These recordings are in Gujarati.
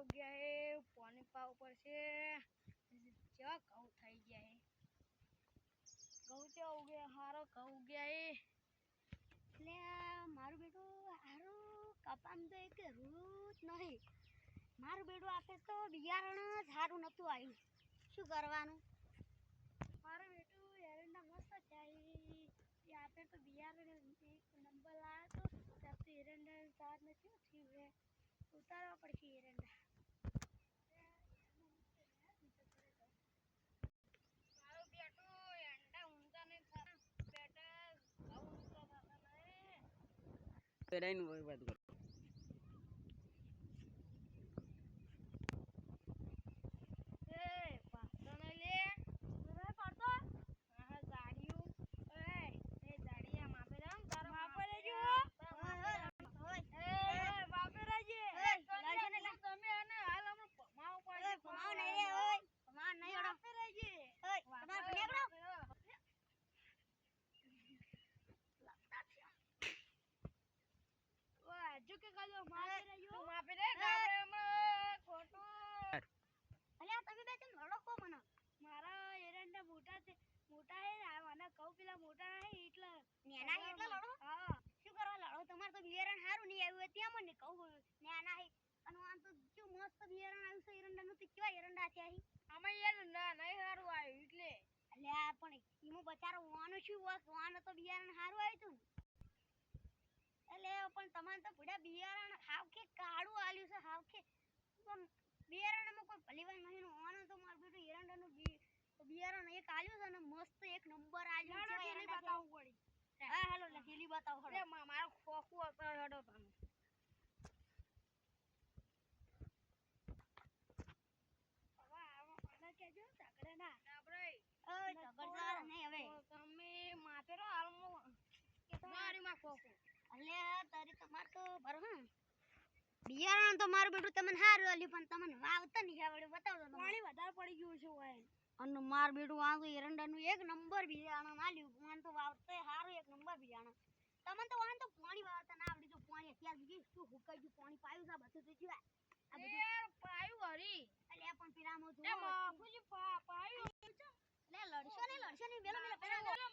ગયા હે પાણી પાવ પડશે ચા ઘઉં થઈ ગયા હે ઘઉં ચા ઉગ્યા હારો ઘઉં ઉગ્યા હે એટલે મારું બેટું હારું કપામ તો એક રૂ જ નહીં મારું બેટું આપે તો બિયારણ જ સારું નહોતું આવ્યું શું કરવાનું મારું બેટું એરંડા મસ્ત થાય આપે તો બિયારણ એક નંબર લાવ્યો તો ત્યાંથી એરંડા સાર નથી થયું હે ઉતારવા પડશે એરંડા મારું બેટું એરંડા ઊંચા નહીં થતા બેટા બહુ ઊંચા થતા નહીં પેરાઈન વાત કરો મોટા હે આના કહું પેલા મોટા હે એટલે નેના હે એટલે લડો હા શું કરવા લડો તમાર તો બિયારણ હારું નહીં આવ્યું ત્યાં મને કહું નેના હે અને આમ તો જો મસ્ત બિયારણ આવ્યું છે એરંડાનું તો કેવા એરંડા છે અહીં અમે યાર ના નહીં હારું આવ્યું એટલે અલ્યા પણ ઈમો બચારો વાનો શું વાનો તો બિયારણ હારું આવ્યું તું એટલે પણ તમારે તો ભડા બિયારણ હાવ કે કાળું આલ્યું છે હાવ કે બિયારણમાં કોઈ ભલીવાર નહીં વાનો તો માર બેટું એરંડાનું બિયારણ એક આલ્યું છે ને મસ્ત એક નંબર આલ્યું છે એને બતાવવું પડી હા હાલો લખેલી બતાવ હડો મારો ખોખું હતો હડો તમે કેજો ઝગડે ના ડાબરાઈ ઓય ઝગડતા નહીં હવે તમે માથેરો હાલમો મારી માં ખોખું અલે તારી તમાર તો ભરહ બિયારણ તો મારું બેટું તમને હારું આલ્યું પણ તમને વાવતા નહીં આવડે બતાવજો પાણી વધારે પડી ગયું છે ઓય અને માર બેટું આ તો એરંડાનું એક નંબર બિયારણ આલ્યું પણ તો વાવતે હારું એક નંબર બિયારણ તમને તો વાન તો પાણી વાવતા ના આવડી જો પાણી અત્યાર સુધી શું હુકાઈ ગયું પાણી પાયું છે બધું તો જીવા આ બધું પાયું હરી અલે પણ પીરામો જો એ બાપુજી પાયું લે લડશો ને બેલો પેલા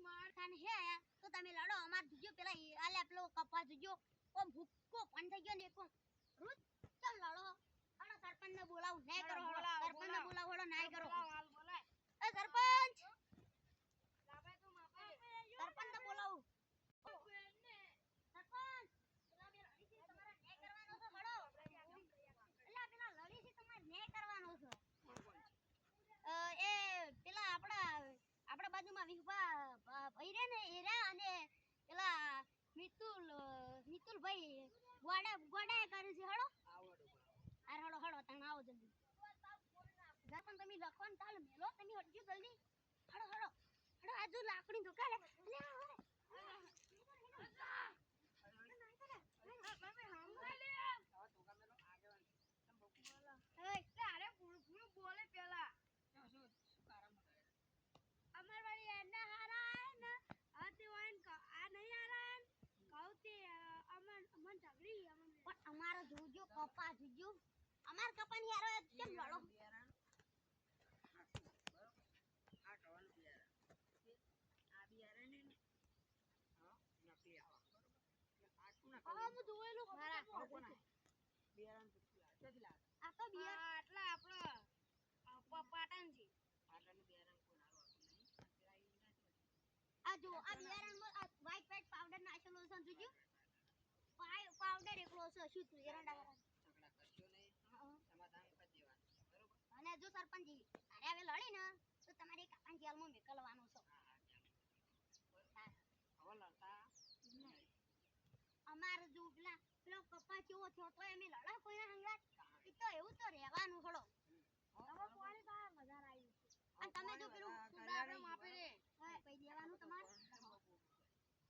માર ખાન હે તો તમે લડો અમાર જોજો પેલા આલે પેલો કપા જોજો ઓમ ભૂક્કો પણ થઈ ગયો ને કો રૂજ ચલ લડો હણો સરપંચ ને બોલાવ નહીં કરો સરપંચ ને બોલાવ હણો નહીં કરો એ સરપંચ લાવે તો માપે સરપંચ ને બોલાવ સરપંચ પેલા બે લડી છે તમારે નહીં કરવાનો છે હણો એલા પેલા લડી છે તમારે નહીં કરવાનો છે એ પેલા આપડા બાજુમાં વિભા ભાઈ રે ને એરા અને પેલા મિતુલભાઈ ગોડા કરે છે હળો અરે હળો તમે આવો જલ્દી જાપન તમે લખવાનું ચાલ મેલો તમે હટજો જલ્દી હળો આજુ લાકડી તો કાલે બોલે પેલા અમાર વાળી એના હારા ને આતે વાઈન આ નહીં હારા કહુતી અમન ઝગડી અમન પણ અમારો જોજો કપા જોજો અમાર કપાની હારો કેમ લડો આ ટવન બિયારણ આ બિયારણ ને હા નકલી આવા બરોબર આ કોના આ હું જોયેલું મારા કોના બિયારણ કેટલી લાગે આ તો બિયારણ આટલા આપણો પાટણ છે પાટણનું બિયારણ કોણ હારો આ જો આ બિયારણમાં આ વ્હાઈટ પાવડર નાખેલો છે જોજો પાવડર એકલો છે શું તું એરંડા ઝગડા કરશો નહીં સમાધાન કરી દેવાનું બરોબર અને જો સરપંચજી અરે હવે લડી ને તો તમારે કાપણ જેલમાં મેકલવાનો છે હવે લડતા અમાર જો પેલો કપા કેવો થયો તો એમે લડા કોઈના હંગાત ઈ તો એવું તો રહેવાનું હળો તમે પાણી બહાર મજા આવી અને તમે જો પેલું સુડા આપણે માપે રે કઈ દેવાનું તમારે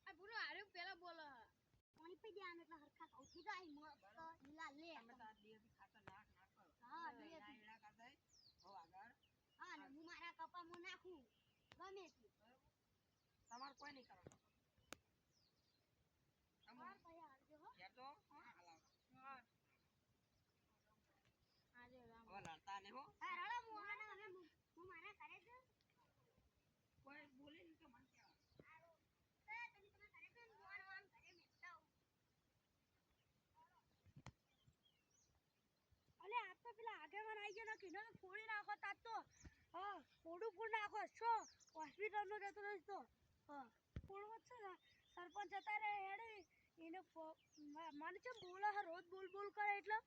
આ પૂરો આરે પેલા બોલો પાણી પી દેવાનું એટલે હરખા ઉઠી જાય મસ્ત લીલા લે તમે તો ડીએપી ખાતર નાખ કરો હા ડીએપી એડા કરતા હો આગળ હા ને હું મારા કપા મો નાખું ગમે તે તમાર કોઈ નહીં કરવાનું તમાર ભાઈ હાલજો હો કે તો હાલાવ હા આને હો હા રળો હું મારા ઘરે જ કોઈ બોલે ને કે મને કહેવા તમે તમારા ઘરે જ મોહન આમ ઘરે મેલતા આવું અલે આ તો પેલા આગેવાન આવી ગયા ને કીધો ફોડી નાખો તાત તો હા ફોડું ફોડ નાખો છો હોસ્પિટલનો જતો રહીશ તો હા ફોડવો જ છે ને સરપંચ જતા રહે હેડે એને મને છે બોલે રોજ બોલ બોલ કરે એટલે